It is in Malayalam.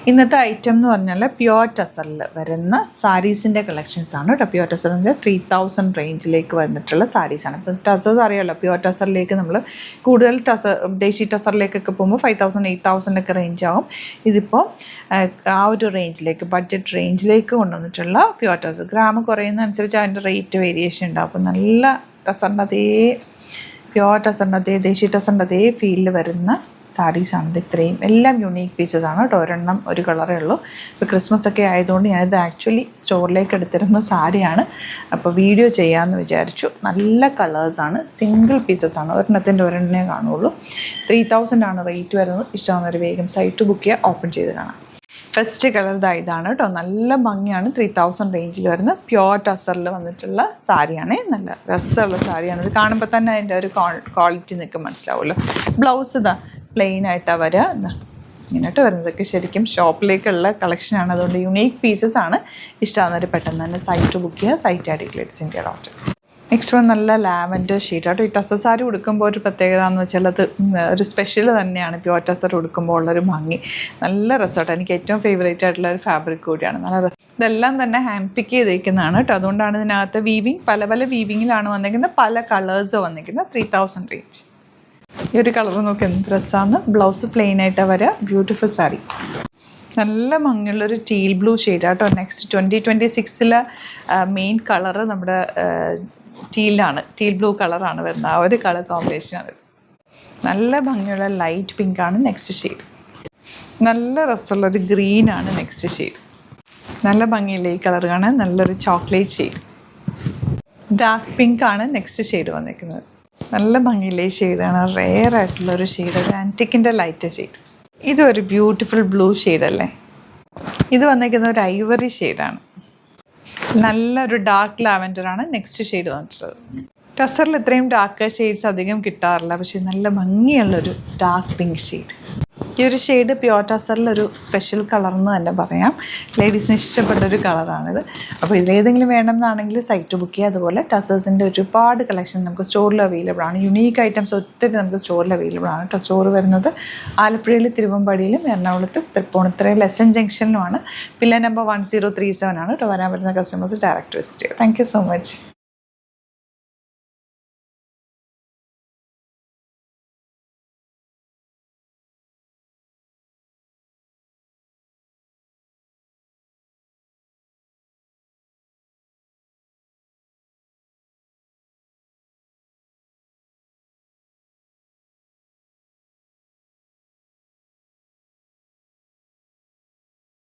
ഇന്നത്തെ ഐറ്റം എന്ന് പറഞ്ഞാൽ പ്യുവർ ടസറിൽ വരുന്ന സാരീസിൻ്റെ കളക്ഷൻസാണ് കേട്ടോ. പ്യുവർ ടസർ എന്ന് വെച്ചാൽ 3000 റേഞ്ചിലേക്ക് വന്നിട്ടുള്ള സാരീസാണ്. ഇപ്പോൾ ടസേഴ്സ് അറിയാമല്ലോ, പ്യുവർ ടസറിലേക്ക് നമ്മൾ കൂടുതൽ ദേശി ടസറിലേക്കൊക്കെ പോകുമ്പോൾ 5000 8000 ഒക്കെ റേഞ്ച് ആവും. ഇതിപ്പോൾ ആ ഒരു റേഞ്ചിലേക്ക് ബഡ്ജറ്റ് റേഞ്ചിലേക്ക് കൊണ്ടുവന്നിട്ടുള്ള പ്യുവർ ടസർ. ഗ്രാം കുറയുന്നതനുസരിച്ച് അതിൻ്റെ റേറ്റ് വേരിയേഷൻ ഉണ്ടാവും. അപ്പോൾ നല്ല ടസറിൻ്റെ അതേ പ്യുവർ ടസറിൻ്റെ അതേ ദേശി ടസറിൻ്റെ അതേ ഫീലിൽ വരുന്ന സാരീസാണിത്. ഇത്രയും എല്ലാം യുണീക്ക് പീസസ് ആണ് കേട്ടോ. ഒരെണ്ണം ഒരു കളറേ ഉള്ളൂ. ഇപ്പോൾ ക്രിസ്മസ് ഒക്കെ ആയതുകൊണ്ട് ഞാനിത് ആക്ച്വലി സ്റ്റോറിലേക്ക് എടുത്തിരുന്ന സാരിയാണ്. അപ്പോൾ വീഡിയോ ചെയ്യാമെന്ന് വിചാരിച്ചു. നല്ല കളേഴ്സാണ്, സിംഗിൾ പീസസ് ആണ്, ഒരെണ്ണത്തിൻ്റെ ഒരെണ്ണേ കാണുള്ളൂ. 3000 ആണ് റേറ്റ് വരുന്നത്. ഇഷ്ടമാകുന്നവർ വേഗം സൈറ്റ് ബുക്ക് ചെയ്യുക, ഓപ്പൺ ചെയ്ത് കാണാം. ഫസ്റ്റ് കളർ ഇതാണ് കേട്ടോ. നല്ല ഭംഗിയാണ്. 3000 റേഞ്ചിൽ വരുന്ന പ്യുവർ ടസറിൽ വന്നിട്ടുള്ള സാരിയാണ്. നല്ല രസമുള്ള സാരിയാണ്. ഇത് കാണുമ്പോൾ തന്നെ അതിൻ്റെ ഒരു ക്വാളിറ്റി നിൽക്കും, മനസ്സിലാവുമല്ലോ. ബ്ലൗസ് ഇതാ പ്ലെയിൻ ആയിട്ടാണ് വരിക. ഇങ്ങനെയായിട്ട് വരുന്നതൊക്കെ ശരിക്കും ഷോപ്പിലേക്കുള്ള കളക്ഷനാണ്. അതുകൊണ്ട് യുണീക്ക് പീസസ് ആണ്. ഇഷ്ടമാകുന്നവർ പെട്ടെന്ന് തന്നെ സൈറ്റ് ബുക്ക് ചെയ്യുക. Site @glitz india.in. Next one നല്ല ലാവൻഡർ ഷെയ്ഡാട്ടോ. ഈ ടസർ സാരി ഉടുക്കുമ്പോൾ ഒരു പ്രത്യേകത എന്ന് വെച്ചാൽ അത് ഒരു സ്പെഷ്യൽ തന്നെയാണ്. പ്യുവർ ടസർ ഉടുക്കുമ്പോൾ ഉള്ളൊരു ഭംഗി നല്ല രസമാട്ടോ. എനിക്ക് ഏറ്റവും ഫേവറേറ്റ് ആയിട്ടുള്ള ഒരു ഫാബ്രിക് കൂടിയാണ്. നല്ല രസം. ഇതെല്ലാം തന്നെ ഹാൻഡ് പിക്ക് ചെയ്തേക്കുന്നതാണ് കേട്ടോ. അതുകൊണ്ടാണ് ഇതിനകത്ത് വീവിങ് പല വീവിങ്ങിലാണ് വന്നിരിക്കുന്നത്. പല കളേഴ്സ് വന്നിരിക്കുന്നത്. 3000 റേഞ്ച്. ഈ ഒരു കളർ നോക്കി എന്ത് രസമാണ്. ബ്ലൗസ് പ്ലെയിൻ ആയിട്ടാണ് വരിക. ബ്യൂട്ടിഫുൾ സാരി. നല്ല ഭംഗിയുള്ളൊരു ടീൽ ബ്ലൂ ഷെയ്ഡാട്ടോ. നെക്സ്റ്റ് 2026 മെയിൻ കളറ് നമ്മുടെ ടീലാണ്. ടീൽ ബ്ലൂ കളറാണ് വരുന്നത്. ആ ഒരു കളർ കോമ്പിനേഷനാണ്. നല്ല ഭംഗിയുള്ള ലൈറ്റ് പിങ്കാണ് നെക്സ്റ്റ് ഷെയ്ഡ്. നല്ല രസമുള്ളൊരു ഗ്രീനാണ് നെക്സ്റ്റ് ഷെയ്ഡ്. നല്ല ഭംഗിയില്ലേ ഈ കളർ കാണാൻ. നല്ലൊരു ചോക്ലേറ്റ് ഷെയ്ഡ്. ഡാർക്ക് പിങ്കാണ് നെക്സ്റ്റ് ഷെയ്ഡ് വന്നിരിക്കുന്നത്. നല്ല ഭംഗിയില്ലേ ഈ ഷെയ്ഡാണ്. റെയർ ആയിട്ടുള്ളൊരു ഷെയ്ഡ്. ഒരു ആൻറ്റിക്കിൻ്റെ ലൈറ്റ് ഷെയ്ഡ്. ഇതൊരു ബ്യൂട്ടിഫുൾ ബ്ലൂ ഷെയ്ഡല്ലേ. ഇത് വന്നിരിക്കുന്ന ഒരു ഐവറി ഷെയ്ഡാണ്. നല്ലൊരു ഡാർക്ക് ലാവൻഡറാണ് നെക്സ്റ്റ് ഷെയ്ഡ് വന്നിട്ടുള്ളത്. ടസറിൽ ഇത്രയും ഡാർക്ക് ഷെയ്ഡ്സ് അധികം കിട്ടാറില്ല. പക്ഷേ നല്ല ഭംഗിയുള്ളൊരു ഡാർക്ക് പിങ്ക് ഷെയ്ഡ്. ഈ ഒരു ഷെയ്ഡ് പ്യുവർ ടസറിലൊരു സ്പെഷ്യൽ കളർ എന്ന് തന്നെ പറയാം. ലേഡീസിന് ഇഷ്ടപ്പെട്ടൊരു കളറാണിത്. അപ്പോൾ ഇതിലേതെങ്കിലും വേണമെന്നാണെങ്കിൽ സൈറ്റ് ബുക്ക് ചെയ്യുക. അതുപോലെ ടസേഴ്സിൻ്റെ ഒരുപാട് കളക്ഷൻ നമുക്ക് സ്റ്റോറിൽ അവൈലബിൾ ആണ്. യുണീക്ക് ഐറ്റംസ് ഒത്തിരി നമുക്ക് സ്റ്റോറിൽ അവൈലബിൾ ആണ് കേട്ടോ. സ്റ്റോർ വരുന്നത് ആലപ്പുഴയിൽ, തിരുവമ്പാടിയിലും, എറണാകുളത്ത്, തൃപ്പൂണിത്തുറയിൽ എസ്എൻ ജംഗ്ഷനിലുമാണ്. പില്ലർ നമ്പർ 1037 ആണ് കേട്ടോ. വരാൻ പറ്റുന്ന കസ്റ്റമേഴ്സ് ഡയറക്റ്റ് വിസിറ്റ് ചെയ്യുക. Thank you so much.